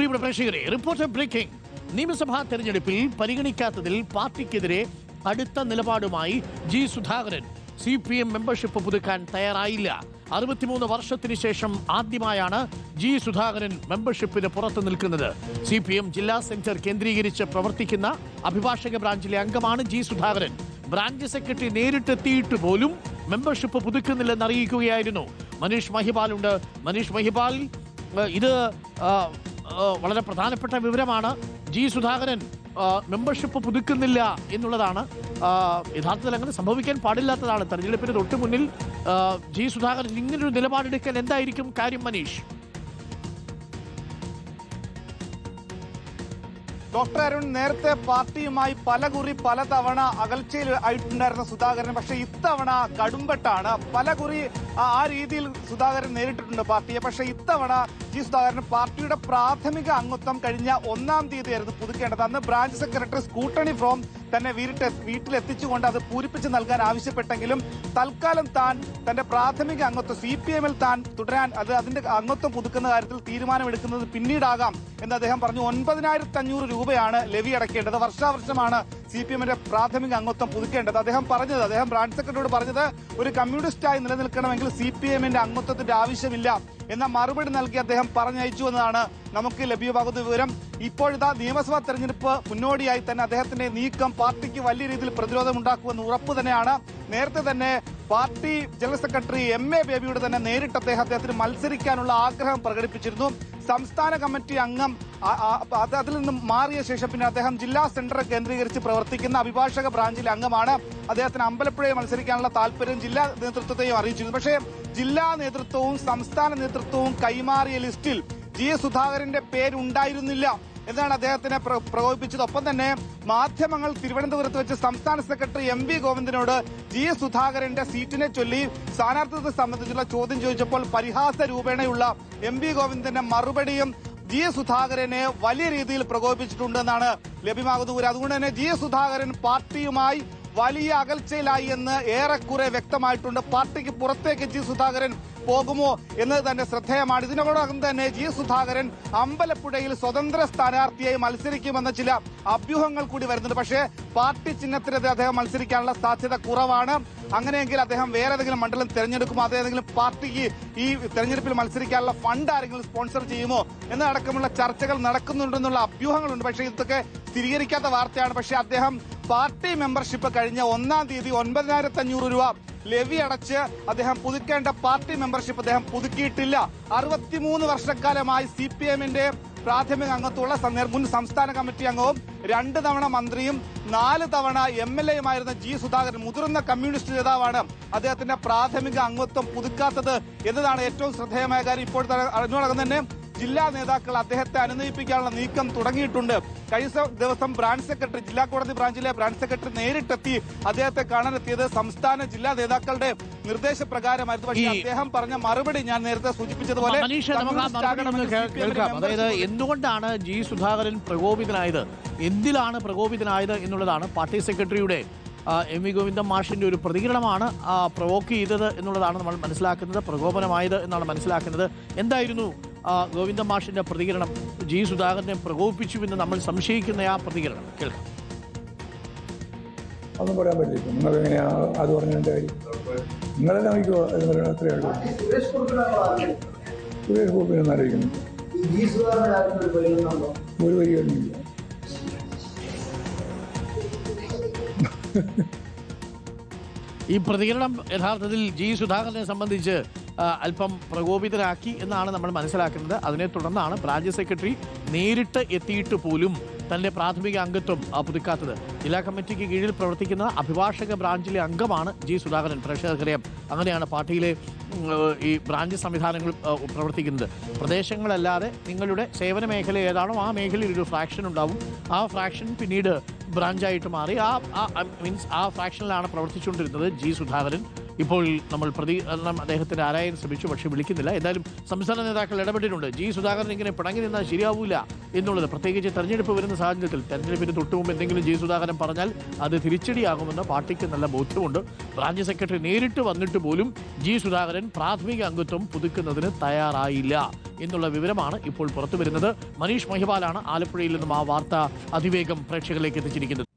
പ്രിയപ്പെട്ട പ്രേക്ഷകരെ, reporter breaking. നിയമസഭാ തെരഞ്ഞെടുപ്പിൽ പരിഗണിക്കാത്തതിൽ പാർട്ടിക്കെതിരെ അടുത്ത നിലപാടുമായി ജി സുധാകരൻ. CPM മെമ്പർഷിപ്പ് പുതുക്കാൻ തയ്യാറായില്ല. 63 വർഷത്തിന് ശേഷം ആദ്യമായാണ് ജി സുധാകരൻ മെമ്പർഷിപ്പിന് പുറത്തു നിൽക്കുന്നത്. CPM ജില്ലാ സെന്റർ കേന്ദ്രീകരിച്ച് പ്രവർത്തിക്കുന്ന അഭിഭാഷക ബ്രാഞ്ചിലെ അംഗമാണ് ജി സുധാകരൻ. ബ്രാഞ്ച് സെക്രട്ടറി നേരിട്ടെത്തിയിട്ട് പോലും മെമ്പർഷിപ്പ് പുതുക്കുന്നില്ലെന്ന് അറിയിക്കുകയായിരുന്നു. മനീഷ് മഹിപാലുണ്ട്. മനീഷ് മഹിപാൽ, ഇത് വളരെ പ്രധാനപ്പെട്ട വിവരമാണ്. ജി സുധാകരൻ മെമ്പർഷിപ്പ് പുതുക്കുന്നില്ല എന്നുള്ളതാണ്. യഥാർത്ഥത്തിൽ അങ്ങനെ സംഭവിക്കാൻ പാടില്ലാത്തതാണ്. തെരഞ്ഞെടുപ്പിന് തൊട്ട് മുന്നിൽ ജി സുധാകരൻ ഇങ്ങനൊരു നിലപാടെടുക്കാൻ എന്തായിരിക്കും കാര്യം മനീഷ്? ഡോക്ടർ അരുൺ, നേരത്തെ പാർട്ടിയുമായി പലകുറി പലതവണ അകൽച്ചയിൽ ആയിട്ടുണ്ടായിരുന്ന സുധാകരൻ പക്ഷേ ഇത്തവണ കടുംപെട്ടാണ്. പലകുറി ആ രീതിയിൽ സുധാകരൻ നേരിട്ടിട്ടുണ്ട് പാർട്ടിയെ. പക്ഷേ ഇത്തവണ ജി സുധാകരൻ പാർട്ടിയുടെ പ്രാഥമിക അംഗത്വം കഴിഞ്ഞ 1-ാം തീയതിയായിരുന്നു പുതുക്കേണ്ടത്. അന്ന് ബ്രാഞ്ച് സെക്രട്ടറി സ്കൂട്ടണി ഫോം തന്നെ വീട്ടിലെത്തിച്ചുകൊണ്ട് അത് പൂരിപ്പിച്ച് നൽകാൻ ആവശ്യപ്പെട്ടെങ്കിലും തൽക്കാലം താൻ തന്റെ പ്രാഥമിക അംഗത്വം CPM-ൽ താൻ തുടരാൻ അതിന്റെ അംഗത്വം പുതുക്കുന്ന കാര്യത്തിൽ തീരുമാനമെടുക്കുന്നത് പിന്നീടാകാം എന്ന് അദ്ദേഹം പറഞ്ഞു. 9,500 രൂപയാണ് ലെവി അടയ്ക്കേണ്ടത്. വർഷാവർഷമാണ് CPM-ന്റെ പ്രാഥമിക അംഗത്വം പുതുക്കേണ്ടത്. അദ്ദേഹം ബ്രാഞ്ച് സെക്രട്ടറിയോട് പറഞ്ഞത് ഒരു കമ്മ്യൂണിസ്റ്റായി നിലനിൽക്കണമെങ്കിൽ CPM-ന്റെ അംഗത്വത്തിന്റെ ആവശ്യമില്ല എന്ന മറുപടി നൽകി അദ്ദേഹം പറഞ്ഞയച്ചു എന്നതാണ് നമുക്ക് ലഭ്യമാകുന്ന വിവരം. ഇപ്പോഴത്തെ നിയമസഭാ തെരഞ്ഞെടുപ്പ് മുന്നോടിയായി തന്നെ അദ്ദേഹത്തിന്റെ നീക്കം പാർട്ടിക്ക് വലിയ രീതിയിൽ പ്രതിരോധമുണ്ടാക്കുമെന്ന് ഉറപ്പ് തന്നെയാണ്. നേരത്തെ തന്നെ പാർട്ടി ജനറൽ സെക്രട്ടറി MA ബേബിയോട് തന്നെ നേരിട്ട് അദ്ദേഹത്തിന് മത്സരിക്കാനുള്ള ആഗ്രഹം പ്രകടിപ്പിച്ചിരുന്നു. സംസ്ഥാന കമ്മിറ്റി അംഗം അതിൽ നിന്നും മാറിയ ശേഷം പിന്നെ അദ്ദേഹം ജില്ലാ സെന്റർ കേന്ദ്രീകരിച്ച് പ്രവർത്തിക്കുന്ന അഭിഭാഷക ബ്രാഞ്ചിലെ അംഗമാണ്. അദ്ദേഹത്തിന് അമ്പലപ്പുഴയിൽ മത്സരിക്കാനുള്ള താല്പര്യം ജില്ലാ നേതൃത്വത്തെയും അറിയിച്ചിരുന്നു. പക്ഷേ ജില്ലാ നേതൃത്വവും സംസ്ഥാന നേതൃത്വവും കൈമാറിയ ലിസ്റ്റിൽ ജി സുധാകരന്റെ പേരുണ്ടായിരുന്നില്ല എന്നാണ് അദ്ദേഹത്തിനെ പ്രകോപിപ്പിച്ചത്. ഒപ്പം തന്നെ മാധ്യമങ്ങൾ തിരുവനന്തപുരത്ത് വെച്ച് സംസ്ഥാന സെക്രട്ടറി MV ഗോവിന്ദനോട് ജി സുധാകരന്റെ സീറ്റിനെ ചൊല്ലി സ്ഥാനാർത്ഥിത്വത്തെ സംബന്ധിച്ചുള്ള ചോദ്യം ചോദിച്ചപ്പോൾ പരിഹാസ രൂപേണയുള്ള MV ഗോവിന്ദന്റെ മറുപടിയും ജി സുധാകരനെ വലിയ രീതിയിൽ പ്രകോപിപ്പിച്ചിട്ടുണ്ടെന്നാണ് ലഭ്യമാകുന്ന വിവരം. അതുകൊണ്ട് തന്നെ ജി സുധാകരൻ പാർട്ടിയുമായി വലിയ അകൽച്ചയിലായി എന്ന് ഏറെക്കുറെ വ്യക്തമായിട്ടുണ്ട്. പാർട്ടിക്ക് പുറത്തേക്ക് ജി സുധാകരൻ പോകുമോ എന്നത് തന്നെ ശ്രദ്ധേയമാണ്. ഇതിനോടകം തന്നെ ജി സുധാകരൻ അമ്പലപ്പുഴയിൽ സ്വതന്ത്ര സ്ഥാനാർത്ഥിയായി മത്സരിക്കുമെന്ന ചില അഭ്യൂഹങ്ങൾ കൂടി വരുന്നുണ്ട്. പക്ഷേ പാർട്ടി ചിഹ്നത്തിനെതിരെ അദ്ദേഹം മത്സരിക്കാനുള്ള സാധ്യത കുറവാണ്. അങ്ങനെയെങ്കിൽ അദ്ദേഹം വേറെ ഏതെങ്കിലും മണ്ഡലം തെരഞ്ഞെടുക്കുമോ, അതേതെങ്കിലും പാർട്ടിക്ക് ഈ തെരഞ്ഞെടുപ്പിൽ മത്സരിക്കാനുള്ള ഫണ്ട് ആരെങ്കിലും സ്പോൺസർ ചെയ്യുമോ എന്നതടക്കമുള്ള ചർച്ചകൾ നടക്കുന്നുണ്ടെന്നുള്ള അഭ്യൂഹങ്ങളുണ്ട്. പക്ഷേ ഇതൊക്കെ സ്ഥിരീകരിക്കാത്ത വാർത്തയാണ്. പക്ഷേ അദ്ദേഹം പാർട്ടി മെമ്പർഷിപ്പ് കഴിഞ്ഞ 1-ാം തീയതി 9,500 രൂപ ലെവി അടച്ച് അദ്ദേഹം പുതുക്കേണ്ട പാർട്ടി മെമ്പർഷിപ്പ് അദ്ദേഹം പുതുക്കിയിട്ടില്ല. 63 വർഷക്കാലമായി CPM-ന്റെ പ്രാഥമിക അംഗത്വമുള്ള മുൻ സംസ്ഥാന കമ്മിറ്റി അംഗവും 2 തവണ മന്ത്രിയും 4 തവണ MLA-യുമായിരുന്ന ജി സുധാകരൻ മുതിർന്ന കമ്മ്യൂണിസ്റ്റ് നേതാവാണ്. അദ്ദേഹത്തിന്റെ പ്രാഥമിക അംഗത്വം പുതുക്കാത്തത് എന്നതാണ് ഏറ്റവും ശ്രദ്ധേയമായ കാര്യം. ഇപ്പോഴത്തെ അതിനോടകം തന്നെ ജില്ലാ നേതാക്കൾ അദ്ദേഹത്തെ അനുനയിപ്പിക്കാനുള്ള നീക്കം തുടങ്ങിയിട്ടുണ്ട്. കഴിഞ്ഞ ദിവസം ബ്രാഞ്ച് സെക്രട്ടറി, ജില്ലാ കോടതി ബ്രാഞ്ചിലെ ബ്രാഞ്ച് സെക്രട്ടറി നേരിട്ടെത്തി അദ്ദേഹത്തെ കാണാനെത്തിയത് സംസ്ഥാന ജില്ലാ നേതാക്കളുടെ നിർദ്ദേശപ്രകാരമായിരുന്നു. പക്ഷേ അദ്ദേഹം പറഞ്ഞ മറുപടി ഞാൻ നേരത്തെ സൂചിപ്പിച്ചതുപോലെ അതായത് എന്തുകൊണ്ടാണ് ജി സുധാകരൻ പ്രകോപിതനായത്, എന്തിലാണ് പ്രകോപിതനായത് എന്നുള്ളതാണ്. പാർട്ടി സെക്രട്ടറിയുടെ MV ഗോവിന്ദൻ മാഷിന്റെ ഒരു പ്രതികരണമാണ് പ്രൊവോക്ക് ചെയ്തത് എന്നുള്ളതാണ് നമ്മൾ മനസ്സിലാക്കുന്നത്, പ്രകോപനമായത് എന്നാണ് മനസ്സിലാക്കുന്നത്. എന്തായിരുന്നു ഗോവിന്ദൻ മാഷിന്റെ പ്രതികരണം? ജി സുധാകരനെ പ്രകോപിപ്പിച്ചുവെന്ന് നമ്മൾ സംശയിക്കുന്ന ആ പ്രതികരണം കേൾക്കാം. ഒന്നും പറയാൻ പറ്റില്ല. നിങ്ങൾ എങ്ങനെയാ അത് പറഞ്ഞതിന്റെ കാര്യം? നിങ്ങളെന്നെ നോക്കിക്കോ. അത്രയേ ഉള്ളൂ. സുരേഷ് ഗോപിനൊന്നും അറിയിക്കുന്നു. ഒരു വരിയൊന്നുമില്ല. ഈ പ്രതികരണം യഥാർത്ഥത്തിൽ ജി സുധാകരനെ സംബന്ധിച്ച് അല്പം പ്രകോപിതരാക്കി എന്നാണ് നമ്മൾ മനസ്സിലാക്കുന്നത്. അതിനെ തുടർന്നാണ് ബ്രാഞ്ച് സെക്രട്ടറി നേരിട്ട് എത്തിയിട്ട് പോലും തന്റെ പ്രാഥമിക അംഗത്വം പുതുക്കാത്തത്. ജില്ലാ കമ്മിറ്റിക്ക് കീഴിൽ പ്രവർത്തിക്കുന്ന അഭിഭാഷക ബ്രാഞ്ചിലെ അംഗമാണ് ജി സുധാകരൻ. പ്രേക്ഷകർക്കറിയാം, അങ്ങനെയാണ് പാർട്ടിയിലെ ഈ ബ്രാഞ്ച് സംവിധാനങ്ങൾ പ്രവർത്തിക്കുന്നത്. പ്രദേശങ്ങളല്ലാതെ നിങ്ങളുടെ സേവന മേഖല ഏതാണോ ആ മേഖലയിൽ ഒരു ഫ്രാക്ഷൻ ഉണ്ടാവും. ആ ഫ്രാക്ഷൻ പിന്നീട് ബ്രാഞ്ചായിട്ട് മാറി ആ ഫ്രാക്ഷനിലാണ് പ്രവർത്തിച്ചുകൊണ്ടിരുന്നത് ജി സുധാകരൻ. ഇപ്പോൾ നമ്മൾ പ്രതികരണം അദ്ദേഹത്തിന് ആരായാൻ ശ്രമിച്ചു, പക്ഷെ വിളിക്കുന്നില്ല. എന്തായാലും സംസ്ഥാന നേതാക്കൾ ഇടപെട്ടിട്ടുണ്ട്. ജി സുധാകരൻ ഇങ്ങനെ പിണങ്ങി നിന്നാൽ ശരിയാവൂല എന്നുള്ളത്, പ്രത്യേകിച്ച് തെരഞ്ഞെടുപ്പ് വരുന്ന സാഹചര്യത്തിൽ തെരഞ്ഞെടുപ്പിന് തൊട്ടുമുമ്പ് എന്തെങ്കിലും ജി സുധാകരൻ പറഞ്ഞാൽ അത് തിരിച്ചടിയാകുമെന്ന് പാർട്ടിക്ക് നല്ല ബോധ്യമുണ്ട്. ബ്രാഞ്ച് സെക്രട്ടറി നേരിട്ട് വന്നിട്ട് പോലും ജി സുധാകരൻ പ്രാഥമിക അംഗത്വം പുതുക്കുന്നതിന് തയ്യാറായില്ല എന്നുള്ള വിവരമാണ് ഇപ്പോൾ പുറത്തു വരുന്നത്. മനീഷ് മഹിപാലാണ് ആലപ്പുഴയിൽ നിന്നും ആ വാർത്ത അതിവേഗം പ്രേക്ഷകരിലേക്ക് എത്തിച്ചിരിക്കുന്നത്.